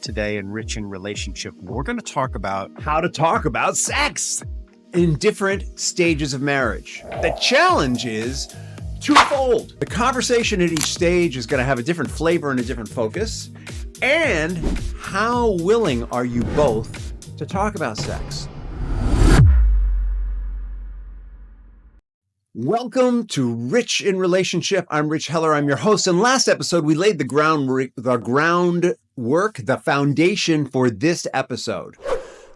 today in Rich in Relationship. We're going to talk about how to talk about sex in different stages of marriage. The challenge is twofold. The conversation at each stage is going to have a different flavor and a different focus. And how willing are you both to talk about sex? Welcome to Rich in Relationship. I'm Rich Heller. I'm your host. And last episode, we laid the groundwork, the foundation for this episode.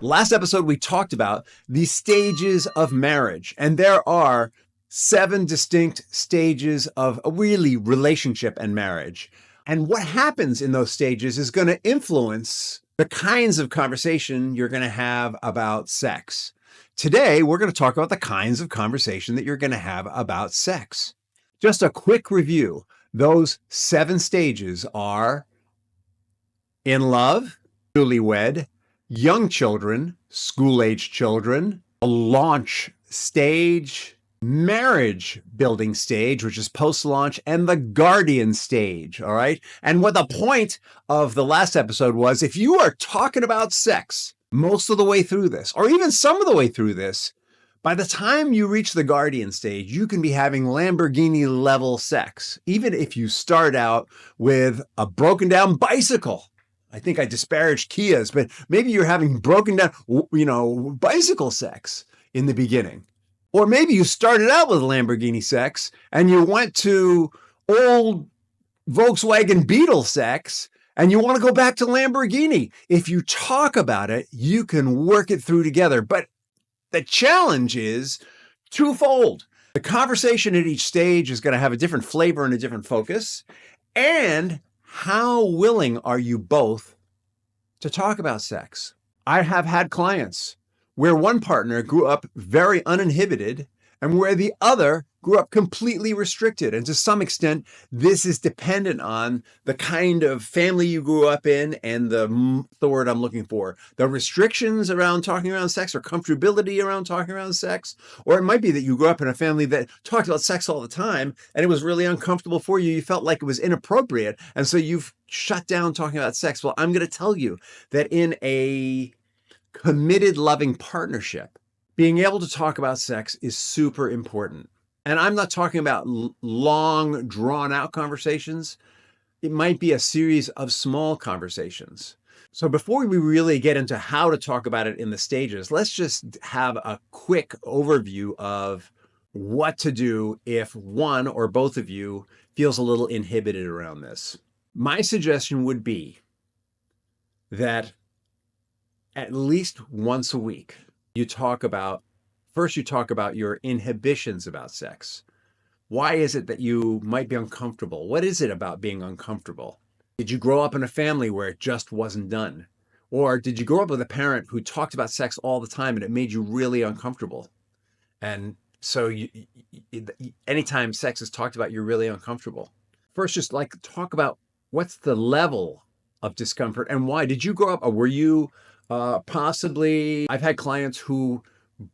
Last episode, we talked about the stages of marriage. And there are 7 distinct stages of really relationship and marriage. And what happens in those stages is going to influence the kinds of conversation you're going to have about sex. Today, we're going to talk about the kinds of conversation that you're going to have about sex. Just a quick review. Those 7 stages are in love, newlywed, young children, school-age children, a launch stage, marriage building stage, which is post-launch, and the guardian stage, all right? And what the point of the last episode was, if you are talking about sex most of the way through this, or even some of the way through this, by the time you reach the guardian stage, you can be having Lamborghini level sex, even if you start out with a broken down bicycle. I think I disparaged Kias, but maybe you're having broken down, bicycle sex in the beginning. Or maybe you started out with Lamborghini sex and you went to old Volkswagen Beetle sex and you want to go back to Lamborghini. If you talk about it, you can work it through together. But the challenge is twofold. The conversation at each stage is going to have a different flavor and a different focus. And how willing are you both to talk about sex? I have had clients where one partner grew up very uninhibited and where the other grew up completely restricted. And to some extent, this is dependent on the kind of family you grew up in and the word I'm looking for, the restrictions around talking around sex or comfortability around talking around sex. Or it might be that you grew up in a family that talked about sex all the time and it was really uncomfortable for you. You felt like it was inappropriate. And so you've shut down talking about sex. Well, I'm going to tell you that in a committed, loving partnership, being able to talk about sex is super important. And I'm not talking about long, drawn-out conversations. It might be a series of small conversations. So before we really get into how to talk about it in the stages, let's just have a quick overview of what to do if one or both of you feels a little inhibited around this. My suggestion would be that at least once a week, you talk about your inhibitions about sex. Why is it that you might be uncomfortable? What is it about being uncomfortable? Did you grow up in a family where it just wasn't done? Or did you grow up with a parent who talked about sex all the time and it made you really uncomfortable? And so anytime sex is talked about, you're really uncomfortable. First, just talk about what's the level of discomfort and why. Did you grow up, or were you possibly, I've had clients who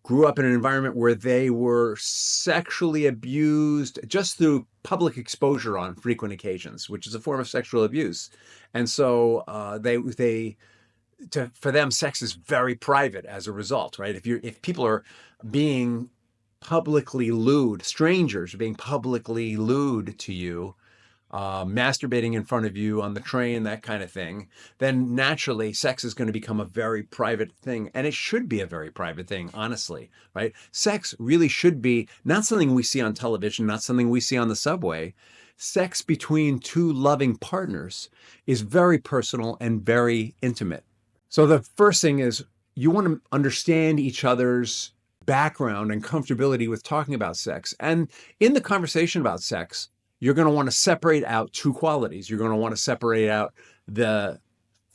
grew up in an environment where they were sexually abused just through public exposure on frequent occasions, which is a form of sexual abuse. And so for them, sex is very private as a result, right? If people are being publicly lewd, strangers are being publicly lewd to you, masturbating in front of you on the train, that kind of thing, then naturally sex is going to become a very private thing. And it should be a very private thing, honestly, right? Sex really should be not something we see on television, not something we see on the subway. Sex between two loving partners is very personal and very intimate. So the first thing is you want to understand each other's background and comfortability with talking about sex. And in the conversation about sex, you're going to want to separate out 2 qualities. You're going to want to separate out the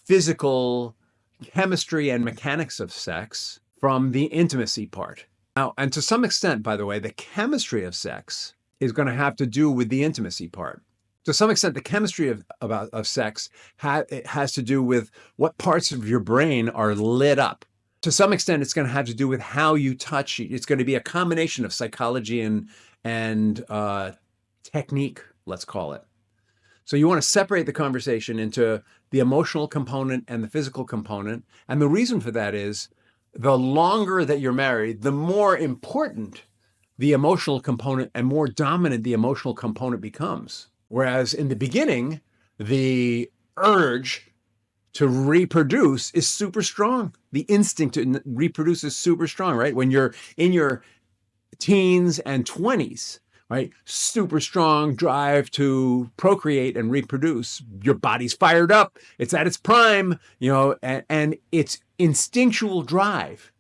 physical chemistry and mechanics of sex from the intimacy part. Now, and to some extent, by the way, the chemistry of sex is going to have to do with the intimacy part. To some extent, the chemistry of sex has to do with what parts of your brain are lit up. To some extent, it's going to have to do with how you touch. It's going to be a combination of psychology and technique, let's call it. So you want to separate the conversation into the emotional component and the physical component. And the reason for that is the longer that you're married, the more important the emotional component and more dominant the emotional component becomes. Whereas in the beginning, the urge to reproduce is super strong. The instinct to reproduce is super strong, right? When you're in your teens and 20s, right? Super strong drive to procreate and reproduce. Your body's fired up. It's at its prime, and its instinctual drive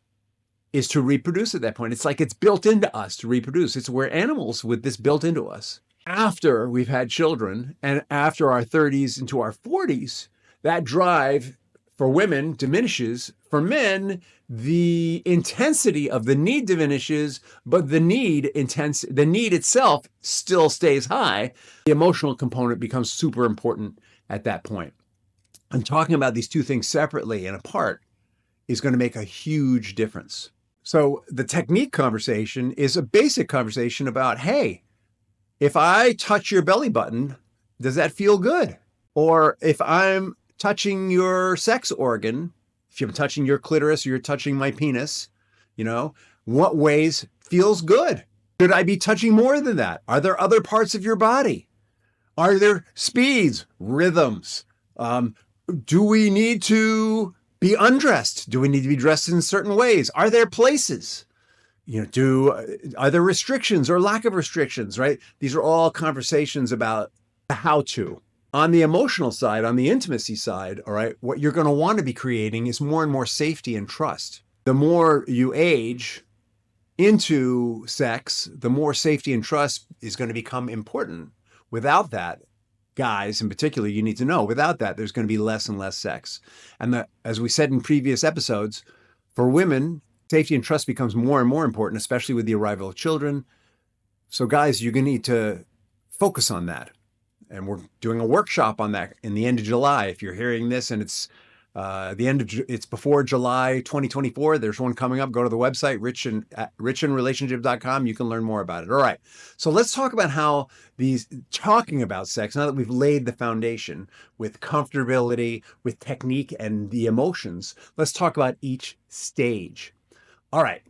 is to reproduce at that point. It's like it's built into us to reproduce. It's we're animals with this built into us. After we've had children and after our 30s into our 40s, that drive for women diminishes. For men, the intensity of the need diminishes, but the need itself still stays high. The emotional component becomes super important at that point. And talking about these two things separately and apart is going to make a huge difference. So the technique conversation is a basic conversation about, hey, if I touch your belly button, does that feel good? Or if I'm touching your sex organ, if you're touching your clitoris or you're touching my penis, what ways feels good? Should I be touching more than that? Are there other parts of your body? Are there speeds, rhythms? Do we need to be undressed? Do we need to be dressed in certain ways? Are there places? Are there restrictions or lack of restrictions, right? These are all conversations about how to. On the emotional side, on the intimacy side, all right, what you're going to want to be creating is more and more safety and trust. The more you age into sex, the more safety and trust is going to become important. Without that, guys in particular, you need to know, without that, there's going to be less and less sex. And as we said in previous episodes, for women, safety and trust becomes more and more important, especially with the arrival of children. So guys, you're going to need to focus on that. And we're doing a workshop on that in the end of July. If you're hearing this and it's it's before July 2024, there's one coming up. Go to the website, richinrelationship.com. You can learn more about it. All right. So let's talk about how talking about sex, now that we've laid the foundation with comfortability, with technique and the emotions, let's talk about each stage. All right.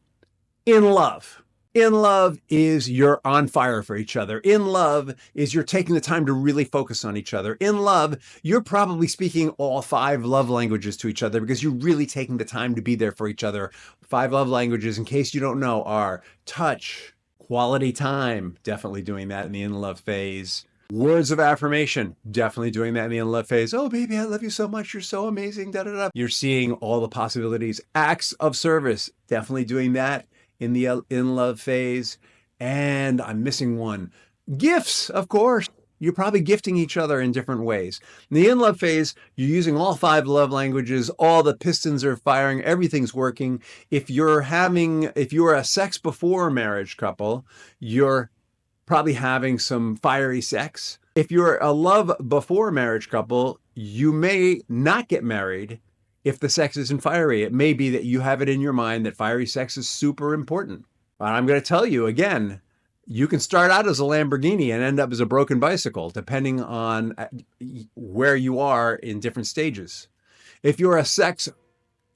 In love. In love is you're on fire for each other. In love is you're taking the time to really focus on each other. In love, you're probably speaking all 5 love languages to each other because you're really taking the time to be there for each other. 5 love languages, in case you don't know, are touch, quality time, definitely doing that in the in love phase. Words of affirmation, definitely doing that in the in love phase. Oh, baby, I love you so much. You're so amazing. Da, da, da. You're seeing all the possibilities. Acts of service, definitely doing that in the in-love phase. And I'm missing one. Gifts, of course. You're probably gifting each other in different ways. In the in-love phase, you're using all 5 love languages. All the pistons are firing. Everything's working. If you're a sex before marriage couple, you're probably having some fiery sex. If you're a love before marriage couple, you may not get married if the sex isn't fiery. It may be that you have it in your mind that fiery sex is super important. But I'm going to tell you again, you can start out as a Lamborghini and end up as a broken bicycle, depending on where you are in different stages. If you're a sex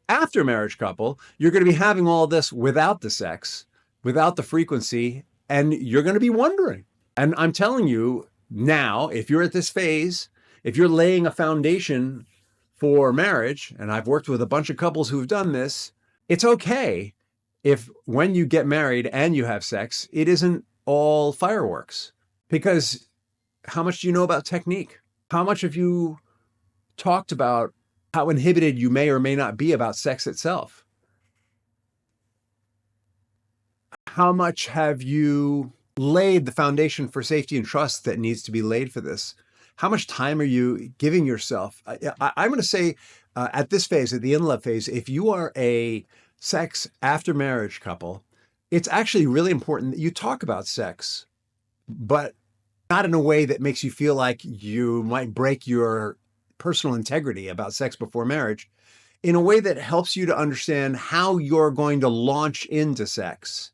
after marriage couple, you're going to be having all this without the sex, without the frequency, and you're going to be wondering. And I'm telling you now, if you're at this phase, if you're laying a foundation for marriage, and I've worked with a bunch of couples who've done this, it's okay if when you get married and you have sex, it isn't all fireworks. Because how much do you know about technique? How much have you talked about how inhibited you may or may not be about sex itself? How much have you laid the foundation for safety and trust that needs to be laid for this? How much time are you giving yourself? I'm going to say at this phase, at the in-love phase, if you are a sex after marriage couple, it's actually really important that you talk about sex, but not in a way that makes you feel like you might break your personal integrity about sex before marriage, in a way that helps you to understand how you're going to launch into sex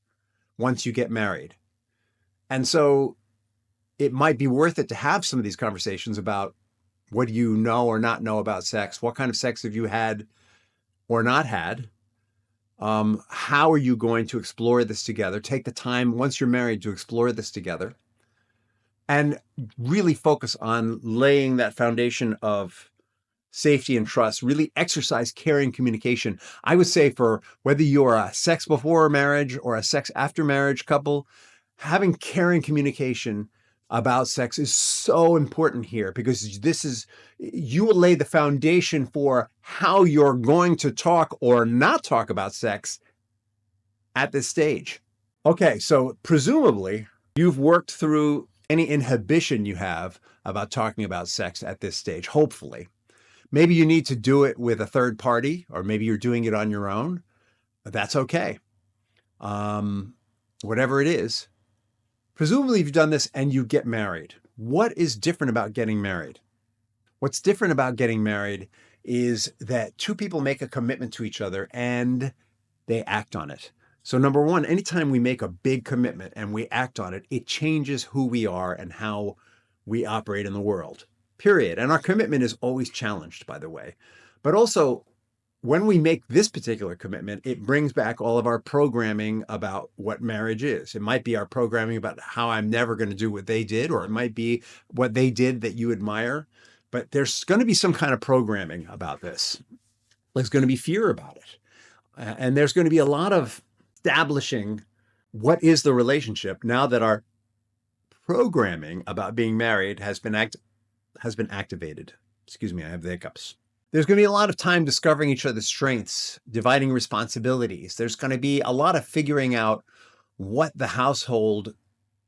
once you get married. And so it might be worth it to have some of these conversations about What do you know or not know about sex? What kind of sex have you had or not had? How are you going to explore this together? Take the time once you're married to explore this together and really focus on laying that foundation of safety and trust. Really exercise caring communication. I would say for whether you're a sex before marriage or a sex after marriage couple, having caring communication about sex is so important here because you will lay the foundation for how you're going to talk or not talk about sex at this stage. Okay, so presumably you've worked through any inhibition you have about talking about sex at this stage, hopefully. Maybe you need to do it with a third party, or maybe you're doing it on your own. That's okay. Whatever it is, presumably you've done this and you get married. What is different about getting married? What's different about getting married is that two people make a commitment to each other and they act on it. So number one, anytime we make a big commitment and we act on it, it changes who we are and how we operate in the world, period. And our commitment is always challenged, by the way. But also, when we make this particular commitment, it brings back all of our programming about what marriage is. It might be our programming about how I'm never going to do what they did, or it might be what they did that you admire. But there's going to be some kind of programming about this. There's going to be fear about it. And there's going to be a lot of establishing what is the relationship now that our programming about being married has been activated. Excuse me, I have the hiccups. There's going to be a lot of time discovering each other's strengths, dividing responsibilities. There's going to be a lot of figuring out what the household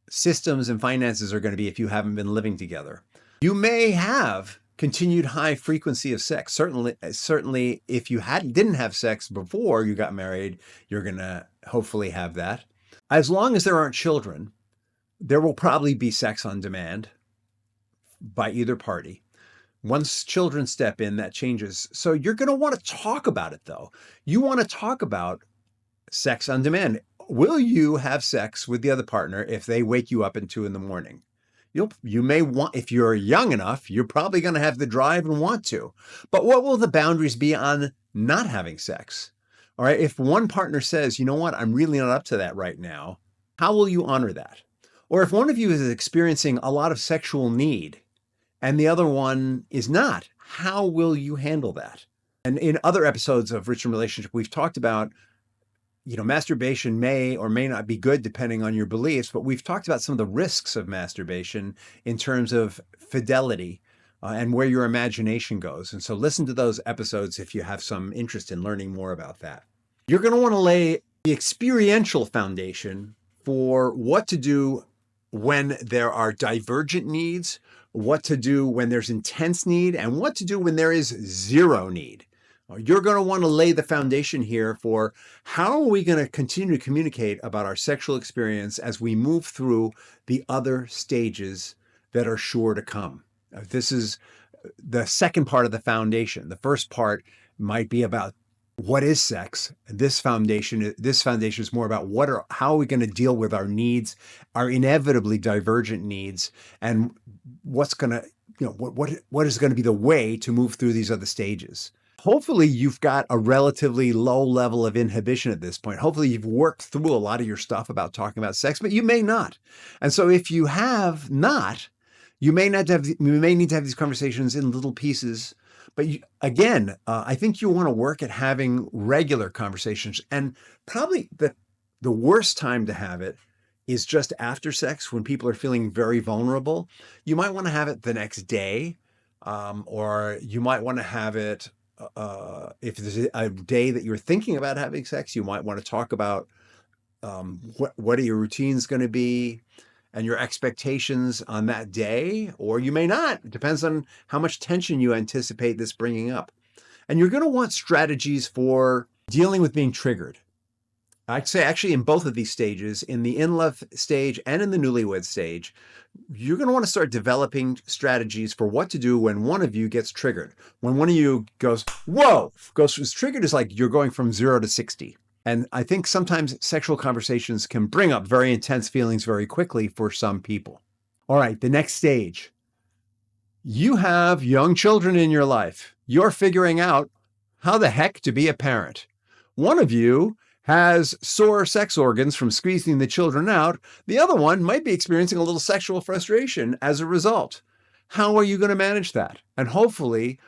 systems and finances are going to be if you haven't been living together. You may have continued high frequency of sex. Certainly, if you didn't have sex before you got married, you're going to hopefully have that. As long as there aren't children, there will probably be sex on demand by either party. Once children step in, that changes. So you're going to want to talk about it, though. You want to talk about sex on demand. Will you have sex with the other partner if they wake you up at 2 a.m? You may want, if you're young enough, you're probably going to have the drive and want to. But what will the boundaries be on not having sex? All right. If one partner says, you know what, I'm really not up to that right now, how will you honor that? Or if one of you is experiencing a lot of sexual need and the other one is not, how will you handle that? And in other episodes of Rich in Relationship, we've talked about, masturbation may or may not be good depending on your beliefs, but we've talked about some of the risks of masturbation in terms of fidelity and where your imagination goes. And so listen to those episodes if you have some interest in learning more about that. You're going to want to lay the experiential foundation for what to do when there are divergent needs, what to do when there's intense need, and what to do when there is zero need. You're going to want to lay the foundation here for how are we going to continue to communicate about our sexual experience as we move through the other stages that are sure to come. This is the second part of the foundation. The first part might be about what is sex. This foundation is more about how are we going to deal with our needs, our inevitably divergent needs, and what's going to, what is going to be the way to move through these other stages. Hopefully you've got a relatively low level of inhibition at this point. Hopefully you've worked through a lot of your stuff about talking about sex, but you may not. And so if you have not, you may need to have these conversations in little pieces. But I think you want to work at having regular conversations. And probably the worst time to have it is just after sex when people are feeling very vulnerable. You might want to have it the next day, or you might want to have it if there's a day that you're thinking about having sex. You might want to talk about what are your routines going to be and your expectations on that day, or you may not. It depends on how much tension you anticipate this bringing up. And you're going to want strategies for dealing with being triggered. I'd say actually in both of these stages, in the in-love stage and in the newlywed stage, you're going to want to start developing strategies for what to do when one of you gets triggered. When one of you goes, whoa, triggered is like you're going from 0 to 60. And I think sometimes sexual conversations can bring up very intense feelings very quickly for some people. All right, the next stage. You have young children in your life. You're figuring out how the heck to be a parent. One of you has sore sex organs from squeezing the children out. The other one might be experiencing a little sexual frustration as a result. How are you going to manage that? And hopefully,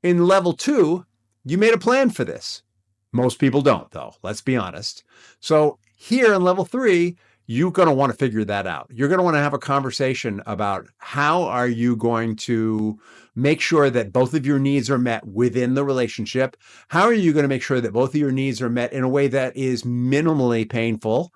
in level 2, you made a plan for this. Most people don't, though. Let's be honest. So here in level 3, you're going to want to figure that out. You're going to want to have a conversation about how are you going to make sure that both of your needs are met within the relationship? How are you going to make sure that both of your needs are met in a way that is minimally painful?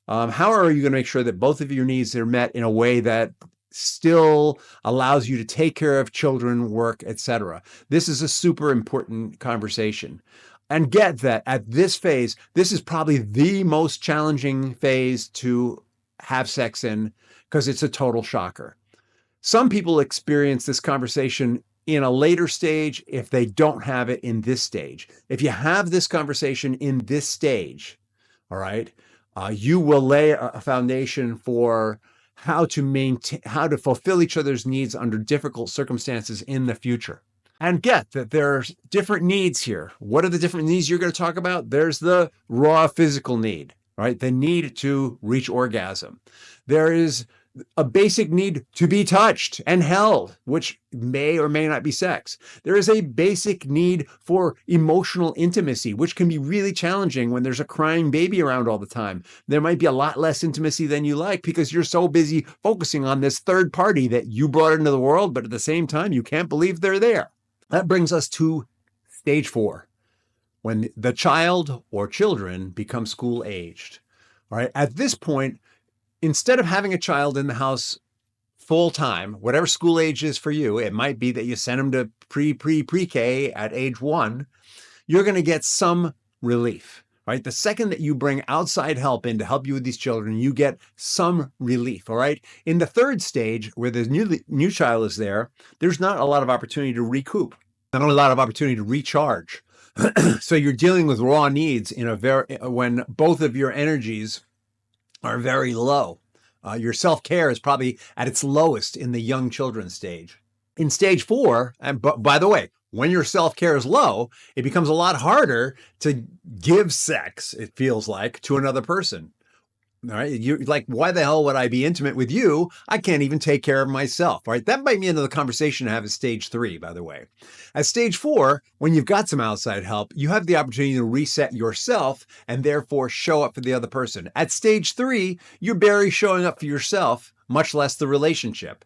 How are you going to make sure that both of your needs are met in a way that still allows you to take care of children, work, etc.? This is a super important conversation. And get that at this phase, this is probably the most challenging phase to have sex in because it's a total shocker. Some people experience this conversation in a later stage if they don't have it in this stage. If you have this conversation in this stage, all right, you will lay a foundation for how to maintain, how to fulfill each other's needs under difficult circumstances in the future. And get that there's different needs here. What are the different needs you're going to talk about? There's the raw physical need, right? The need to reach orgasm. There is a basic need to be touched and held, which may or may not be sex. There is a basic need for emotional intimacy, which can be really challenging when there's a crying baby around all the time. There might be a lot less intimacy than you like because you're so busy focusing on this third party that you brought into the world, but at the same time, you can't believe they're there. That brings us to stage 4, when the child or children become school aged. All right. At this point, instead of having a child in the house full time, whatever school age is for you, it might be that you send them to pre-K at age 1, you're going to get some relief. Right? The second that you bring outside help in to help you with these children, you get some relief. All right. In the third stage, where the new child is there, there's not a lot of opportunity to recoup, not a lot of opportunity to recharge. So you're dealing with raw needs when both of your energies are very low. Your self-care is probably at its lowest in the young children stage. In stage 4, and by the way, when your self-care is low, it becomes a lot harder to give sex, it feels like, to another person. All right. You're like, why the hell would I be intimate with you? I can't even take care of myself. All right. That might be into the conversation to have at stage 3, by the way. At stage 4, when you've got some outside help, you have the opportunity to reset yourself and therefore show up for the other person. At stage 3, you're barely showing up for yourself, much less the relationship.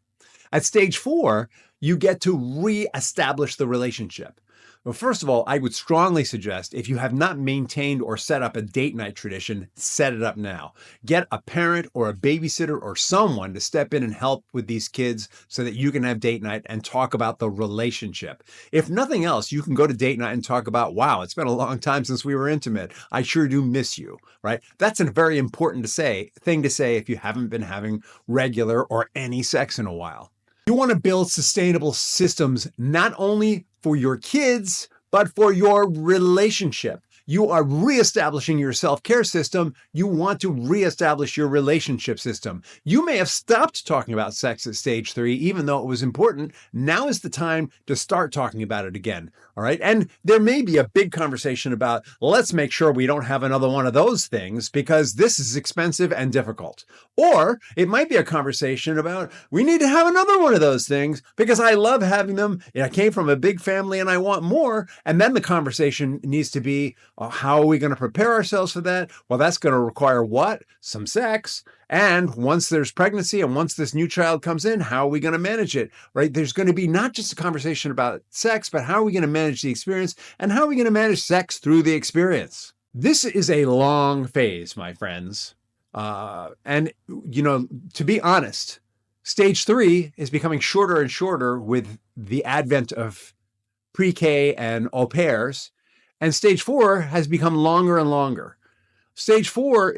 At stage 4, you get to reestablish the relationship. Well, first of all, I would strongly suggest if you have not maintained or set up a date night tradition, set it up now. Get a parent or a babysitter or someone to step in and help with these kids so that you can have date night and talk about the relationship. If nothing else, you can go to date night and talk about, wow, it's been a long time since we were intimate. I sure do miss you, right? That's a very important thing to say if you haven't been having regular or any sex in a while. You want to build sustainable systems, not only for your kids, but for your relationship. You are reestablishing your self-care system. You want to reestablish your relationship system. You may have stopped talking about sex at stage 3, even though it was important. Now is the time to start talking about it again. All right. And there may be a big conversation about, let's make sure we don't have another one of those things because this is expensive and difficult. Or it might be a conversation about, we need to have another one of those things because I love having them. I came from a big family and I want more. And then the conversation needs to be, how are we going to prepare ourselves for that? Well, that's going to require what? Some sex. And once there's pregnancy and once this new child comes in, how are we going to manage it, right? There's going to be not just a conversation about sex, but how are we going to manage the experience and how are we going to manage sex through the experience? This is a long phase, my friends. And, to be honest, stage 3 is becoming shorter and shorter with the advent of pre-K and au pairs. And stage 4 has become longer and longer. Stage 4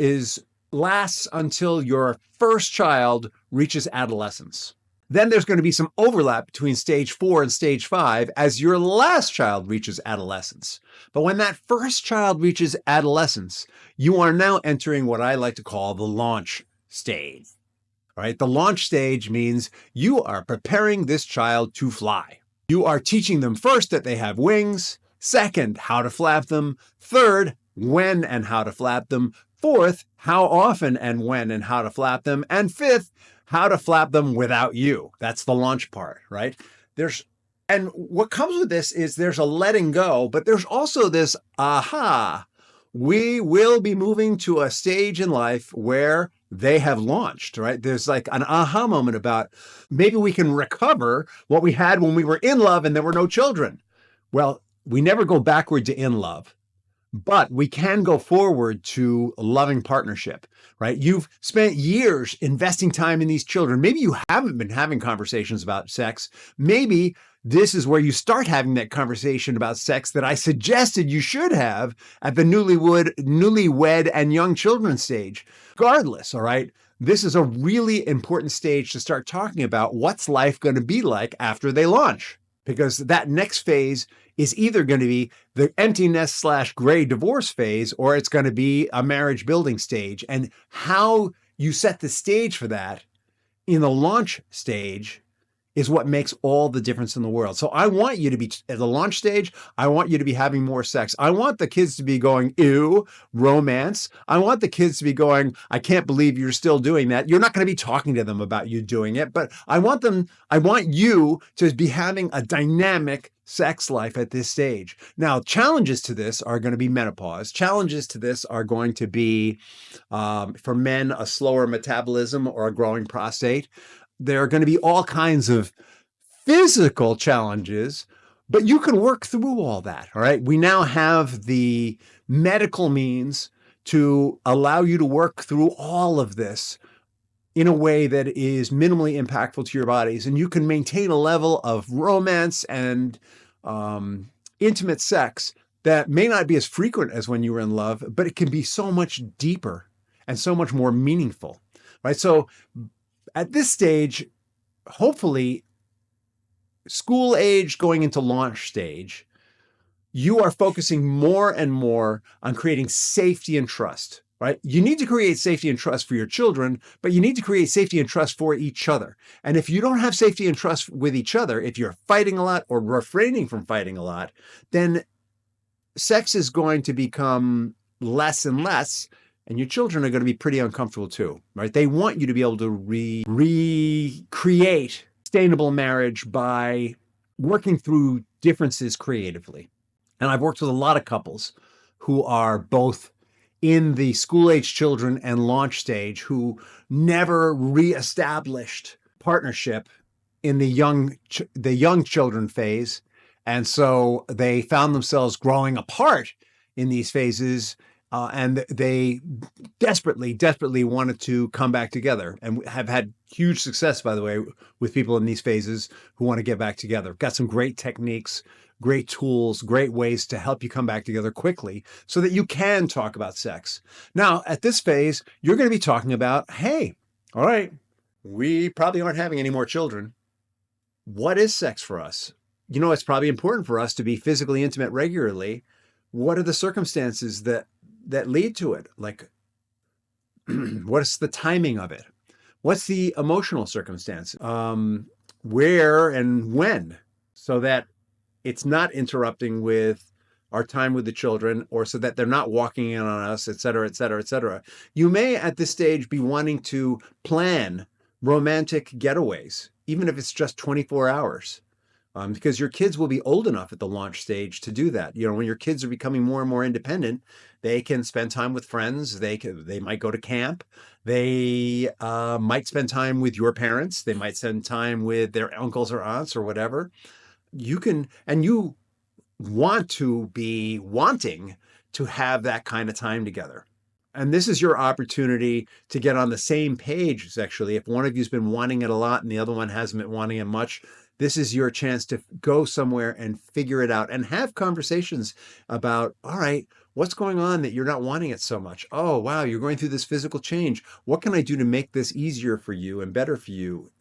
lasts until your first child reaches adolescence. Then there's going to be some overlap between stage 4 and stage 5 as your last child reaches adolescence. But when that first child reaches adolescence, you are now entering what I like to call the launch stage. right? The launch stage means you are preparing this child to fly. You are teaching them first that they have wings, second, how to flap them, third, when and how to flap them, fourth, how often and when and how to flap them, and fifth, how to flap them without you. That's the launch part, right? And what comes with this is there's a letting go, but there's also this aha. We will be moving to a stage in life where they have launched, right? There's like an aha moment about maybe we can recover what we had when we were in love and there were no children. Well, we never go backward to in love, but we can go forward to loving partnership, right? You've spent years investing time in these children. Maybe you haven't been having conversations about sex. Maybe this is where you start having that conversation about sex that I suggested you should have at the newlywed and young children stage. Regardless, all right, this is a really important stage to start talking about what's life going to be like after they launch, because that next phase is either going to be the empty nest / gray divorce phase, or it's going to be a marriage building stage. And how you set the stage for that in the launch stage is what makes all the difference in the world. So I want you to be at the launch stage. I want you to be having more sex. I want the kids to be going, ew, romance. I want the kids to be going, I can't believe you're still doing that. You're not going to be talking to them about you doing it, but I want you to be having a dynamic sex life at this stage. Now, challenges to this are going to be menopause. Challenges to this are going to be, for men, a slower metabolism or a growing prostate. There are going to be all kinds of physical challenges, but you can work through all that, all right? We now have the medical means to allow you to work through all of this in a way that is minimally impactful to your bodies. And you can maintain a level of romance and intimate sex that may not be as frequent as when you were in love, but it can be so much deeper and so much more meaningful, right? So at this stage, hopefully, school age going into launch stage, you are focusing more and more on creating safety and trust, right? You need to create safety and trust for your children, but you need to create safety and trust for each other. And if you don't have safety and trust with each other, if you're fighting a lot or refraining from fighting a lot, then sex is going to become less and less. And your children are going to be pretty uncomfortable too, right? They want you to be able to recreate sustainable marriage by working through differences creatively. And I've worked with a lot of couples who are both in the school-age children and launch stage who never reestablished partnership in the young children phase. And so they found themselves growing apart in these phases. And they desperately wanted to come back together, and have had huge success, by the way, with people in these phases who want to get back together. Got some great techniques, great tools, great ways to help you come back together quickly so that you can talk about sex. Now, at this phase, you're going to be talking about, hey, all right, we probably aren't having any more children. What is sex for us? You know, it's probably important for us to be physically intimate regularly. What are the circumstances that lead to it? Like, what's the timing of it? What's the emotional circumstance? Where and when, so that it's not interrupting with our time with the children, or so that they're not walking in on us, et cetera, et cetera, et cetera. You may at this stage be wanting to plan romantic getaways, even if it's just 24 hours. Because your kids will be old enough at the launch stage to do that. You know, when your kids are becoming more and more independent, they can spend time with friends. They might go to camp. They might spend time with your parents. They might spend time with their uncles or aunts or whatever. You want to be wanting to have that kind of time together. And this is your opportunity to get on the same page sexually. If one of you's been wanting it a lot and the other one hasn't been wanting it much, this is your chance to go somewhere and figure it out and have conversations about, all right, what's going on that you're not wanting it so much? Oh, wow, you're going through this physical change. What can I do to make this easier for you and better for you?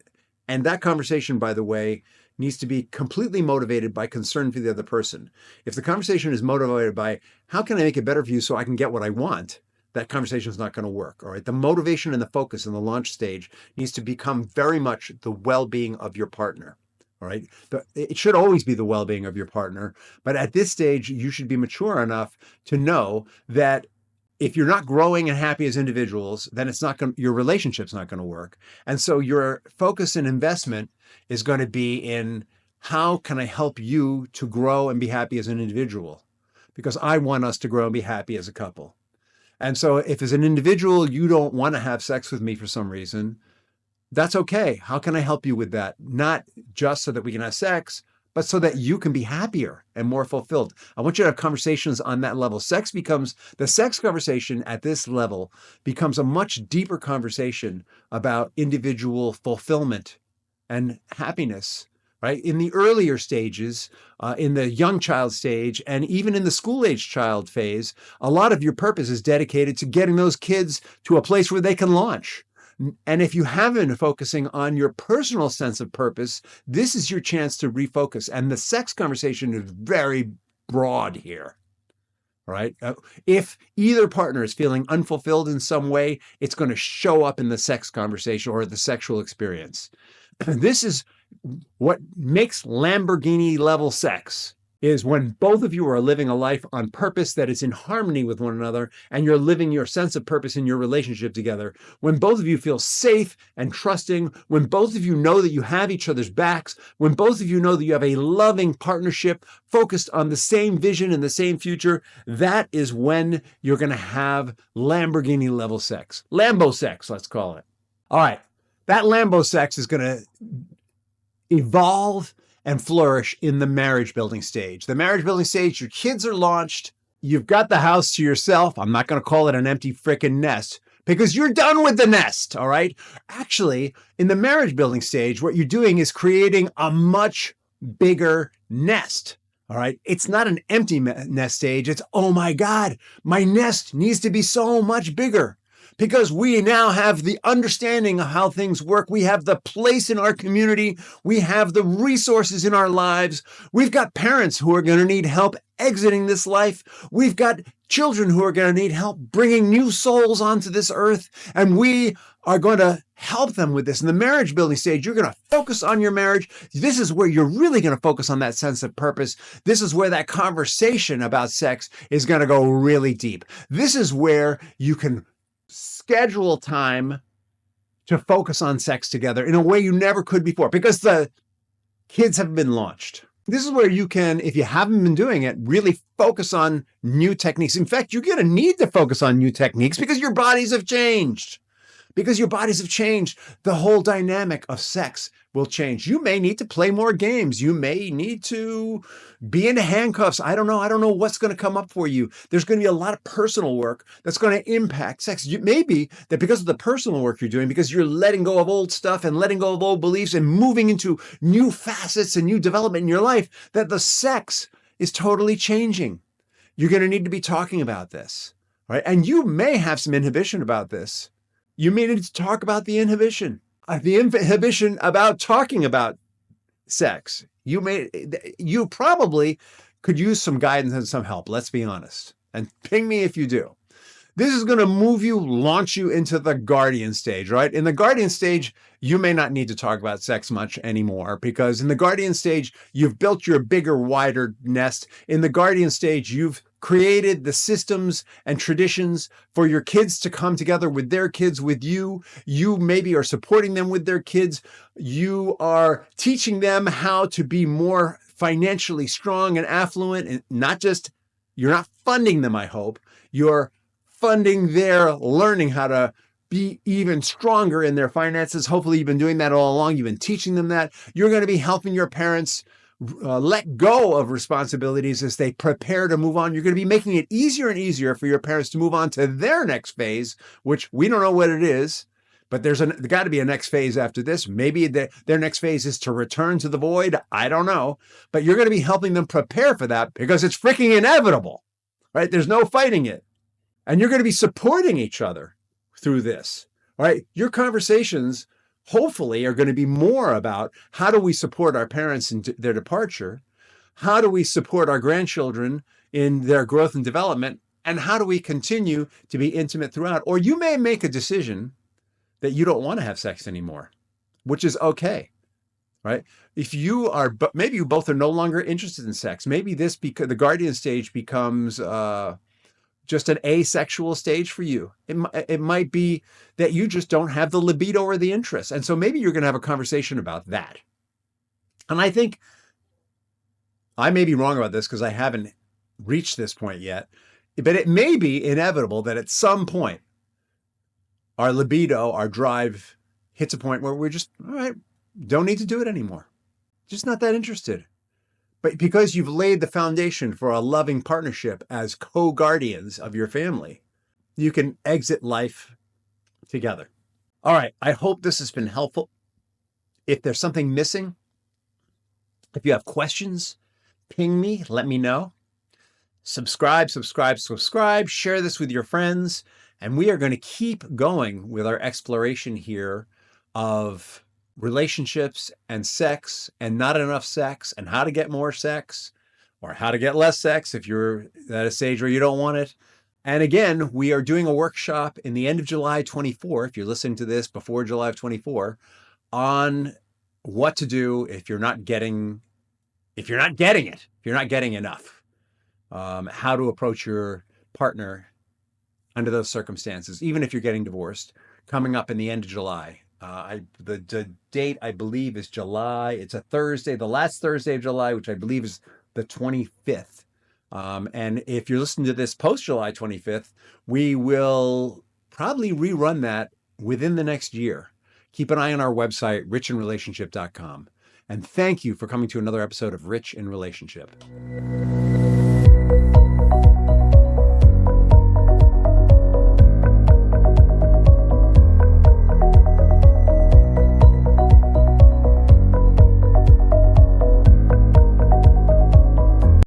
And that conversation, by the way, needs to be completely motivated by concern for the other person. If the conversation is motivated by, how can I make it better for you so I can get what I want? that conversation is not going to work. All right. The motivation and the focus in the launch stage needs to become very much the well-being of your partner. All right. It should always be the well-being of your partner. But at this stage, you should be mature enough to know that if you're not growing and happy as individuals, then your relationship's not going to work. And so your focus and investment is going to be in how can I help you to grow and be happy as an individual? Because I want us to grow and be happy as a couple. And so if as an individual, you don't want to have sex with me for some reason, that's okay. How can I help you with that? Not just so that we can have sex, but so that you can be happier and more fulfilled. I want you to have conversations on that level. The sex conversation at this level becomes a much deeper conversation about individual fulfillment and happiness. Right? In the earlier stages, in the young child stage, and even in the school-age child phase, a lot of your purpose is dedicated to getting those kids to a place where they can launch. And if you haven't been focusing on your personal sense of purpose, this is your chance to refocus. And the sex conversation is very broad here. Right? If either partner is feeling unfulfilled in some way, it's going to show up in the sex conversation or the sexual experience. This is what makes Lamborghini level sex, is when both of you are living a life on purpose that is in harmony with one another, and you're living your sense of purpose in your relationship together. When both of you feel safe and trusting, when both of you know that you have each other's backs, when both of you know that you have a loving partnership focused on the same vision and the same future, that is when you're going to have Lamborghini level sex. Lambo sex, let's call it. All right. That Lambo sex is going to evolve and flourish in the marriage building stage. The marriage building stage, your kids are launched. You've got the house to yourself. I'm not going to call it an empty frickin' nest because you're done with the nest. All right. Actually, in the marriage building stage, what you're doing is creating a much bigger nest. All right. It's not an empty nest stage. It's, oh my God, my nest needs to be so much bigger. Because we now have the understanding of how things work. We have the place in our community. We have the resources in our lives. We've got parents who are going to need help exiting this life. We've got children who are going to need help bringing new souls onto this earth. And we are going to help them with this. In the marriage building stage, you're going to focus on your marriage. This is where you're really going to focus on that sense of purpose. This is where that conversation about sex is going to go really deep. This is where you can schedule time to focus on sex together in a way you never could before because the kids have been launched. This is where you can, if you haven't been doing it, really focus on new techniques. In fact, you're going to need to focus on new techniques because your bodies have changed. Because your bodies have changed, the whole dynamic of sex will change. You may need to play more games. You may need to be into handcuffs. I don't know. I don't know what's going to come up for you. There's going to be a lot of personal work that's going to impact sex. Maybe that because of the personal work you're doing, because you're letting go of old stuff and letting go of old beliefs and moving into new facets and new development in your life, that the sex is totally changing. You're going to need to be talking about this, right? And you may have some inhibition about this. You may need to talk about the inhibition about talking about sex. You probably could use some guidance and some help. Let's be honest. And ping me if you do. This is going to launch you into the guardian stage, right? In the guardian stage, you may not need to talk about sex much anymore because in the guardian stage, you've built your bigger, wider nest. In the guardian stage, you've created the systems and traditions for your kids to come together with their kids, with you. You maybe are supporting them with their kids. You are teaching them how to be more financially strong and affluent, and you're not funding them, I hope. You're funding their learning how to be even stronger in their finances. Hopefully you've been doing that all along. You've been teaching them that. You're going to be helping your parents let go of responsibilities as they prepare to move on. You're going to be making it easier and easier for your parents to move on to their next phase, which we don't know what it is, but there's got to be a next phase after this. Maybe their next phase is to return to the void. I don't know, but you're going to be helping them prepare for that because it's freaking inevitable, right? There's no fighting it. And you're going to be supporting each other through this, right? Your conversations hopefully are going to be more about how do we support our parents in their departure? How do we support our grandchildren in their growth and development? And how do we continue to be intimate throughout? Or you may make a decision that you don't want to have sex anymore, which is okay, right? If you are, but maybe you both are no longer interested in sex. Maybe this, because the guardian stage becomes just an asexual stage for you. It might be that you just don't have the libido or the interest. And so maybe you're going to have a conversation about that. And I think I may be wrong about this because I haven't reached this point yet, but it may be inevitable that at some point our libido, our drive hits a point where we're just, all right, don't need to do it anymore. Just not that interested. But because you've laid the foundation for a loving partnership as co-guardians of your family, you can exit life together. All right, I hope this has been helpful. If there's something missing, if you have questions, ping me, let me know. Subscribe, share this with your friends. And we are going to keep going with our exploration here of relationships and sex and not enough sex and how to get more sex or how to get less sex if you're at a stage where you don't want it. And again, we are doing a workshop in the end of July 24, if you're listening to this before July of 24, on what to do if you're not getting enough, how to approach your partner under those circumstances, even if you're getting divorced, coming up in the end of July. The date, I believe, is July. It's a Thursday, the last Thursday of July, which I believe is the 25th. And if you're listening to this post-July 25th, we will probably rerun that within the next year. Keep an eye on our website, richinrelationship.com. And thank you for coming to another episode of Rich in Relationship.